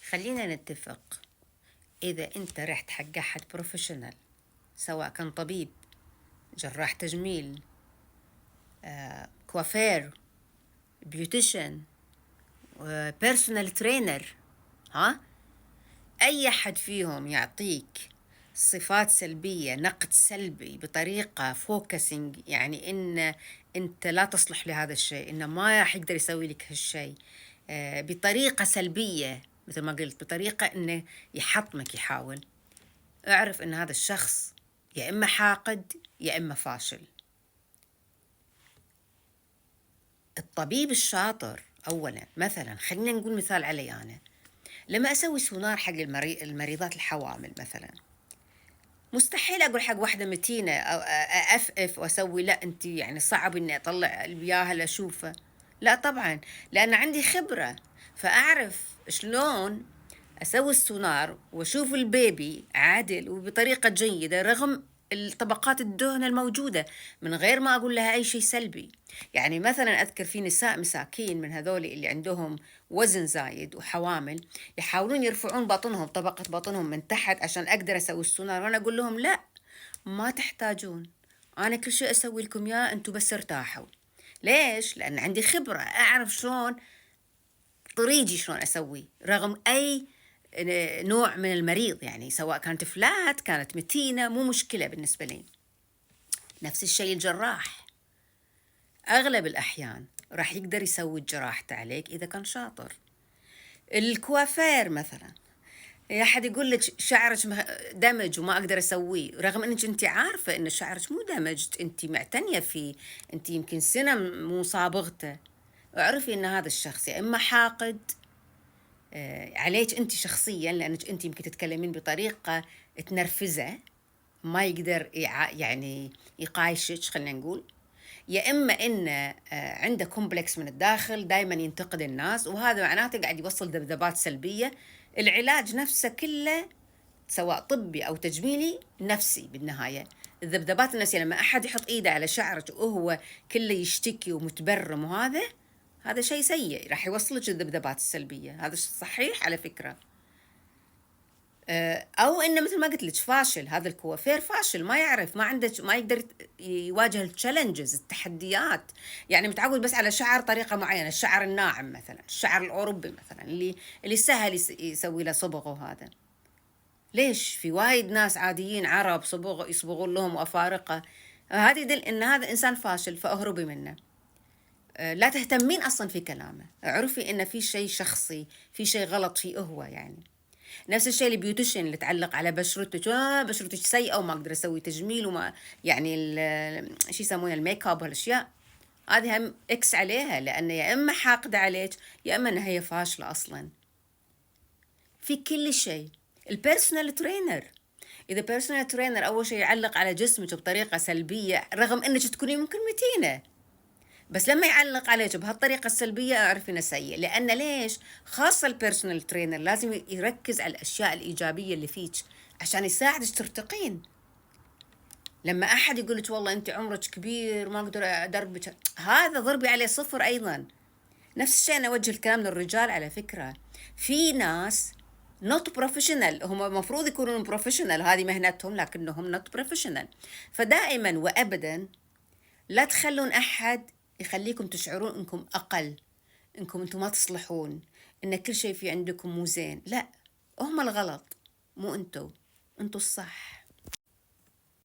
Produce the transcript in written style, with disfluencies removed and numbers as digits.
خلينا نتفق. إذا أنت رحت حق أحد بروفيشنال، سواء كان طبيب، جراح تجميل، كوافير، بيوتيشن، بيرسونال ترينر، ها، أي أحد فيهم يعطيك صفات سلبية، نقد سلبي بطريقة فوكسنج، يعني إن أنت لا تصلح لهذا الشيء، إنه ما راح يقدر يسوي لك هالشيء، بطريقة سلبية مثل ما قلت، بطريقة إنه يحطمك، يحاول، اعرف إن هذا الشخص يا إما حاقد يا إما فاشل. الطبيب الشاطر أولا، مثلا خلينا نقول مثال علي أنا، لما أسوي سونار حق المريضات الحوامل مثلا، مستحيل أقول حق واحدة متينة أو أفف وأسوي لا أنت يعني صعب إني أطلع البياهة لأشوفه. لا طبعا، لأن عندي خبرة، فأعرف شلون أسوي السونار وأشوف البيبي عادل وبطريقة جيدة رغم الطبقات الدهن الموجودة، من غير ما أقول لها أي شيء سلبي. يعني مثلا أذكر في نساء مساكين من هذول اللي عندهم وزن زايد وحوامل، يحاولون يرفعون بطنهم، طبقة بطنهم من تحت عشان أقدر أسوي السونار، وأنا أقول لهم لا، ما تحتاجون، أنا كل شيء أسوي لكم إياه، أنتوا بس ارتاحوا. ليش؟ لأن عندي خبرة، أعرف شلون طريقي شلون أسوي رغم أي نوع من المريض، يعني سواء كانت فلات كانت متينة، مو مشكلة بالنسبة لي. نفس الشيء الجراح، أغلب الأحيان راح يقدر يسوي جراحته عليك إذا كان شاطر. الكوافير مثلا، أحد يقول لك شعرك دمج وما أقدر أسويه، رغم أنك أنت عارفة أن شعرك مو دمج، أنت معتنية فيه، أنت يمكن سنة مو صابغته. اعرفي أن هذا الشخص يا إما حاقد عليك أنت شخصيا، لأنك أنت يمكن تتكلمين بطريقة تنرفزه، ما يقدر يعني يقايشك، خلينا نقول، يا إما إنه عنده كومبلكس من الداخل، دايما ينتقد الناس، وهذا معناته قاعد يوصل ذبذبات سلبية. العلاج نفسه كله سواء طبي أو تجميلي نفسي بالنهاية. الذبذبات النفسية لما أحد يحط إيده على شعرك وهو كله يشتكي ومتبرم، وهذا هذا شيء سيء، راح يوصلك الذبذبات السلبية، هذا صحيح على فكرة. أو إنه مثل ما قلت لك فاشل، هذا الكوافير فاشل، ما يعرف، ما عنده، ما يقدر يواجه التشالنجز، التحديات، يعني متعود بس على شعر طريقة معينة، الشعر الناعم مثلا، الشعر الأوروبي مثلا، اللي سهل يسوي له صبغه. وهذا ليش في وايد ناس عاديين عرب يصبغون لهم وأفارقة، هذا يدل إن هذا إنسان فاشل، فأهربي منه. لا تهتمين أصلا في كلامه، اعرفي إن في شيء شخصي، في شيء غلط فيه هو يعني. نفس الشيء البيوتيشن اللي تعلق على بشرتك، بشرتك سيئة وما أقدر أسوي تجميل، وما يعني شو يسمونه الميك اب والأشياء هذه هم إكس عليها، لأن يا إما حاقدة عليك يا إما أنها هي فاشلة أصلا في كل شيء. البيرسونال ترينر، إذا بيرسونال ترينر أول شيء يعلق على جسمك بطريقة سلبية، رغم أنك تكوني ممكن متينة، بس لما يعلق عليك بهالطريقة السلبية أعرف إنه سيء. لأن ليش؟ خاصة البيرسونال ترينر لازم يركز على الأشياء الإيجابية اللي فيك عشان يساعدك ترتقين. لما أحد يقولك والله أنت عمرك كبير ما أقدر أدربك، هذا ضربي عليه صفر أيضا. نفس الشيء أنا أوجه الكلام للرجال على فكرة، في ناس not professional، هم المفروض يكونون professional، هذه مهنتهم، لكنهم not professional. فدائما وأبدا لا تخلون أحد يخليكم تشعرون أنكم أقل، أنكم أنتم ما تصلحون، أن كل شيء في عندكم مو زين. لا، هم الغلط، مو أنتوا الصح.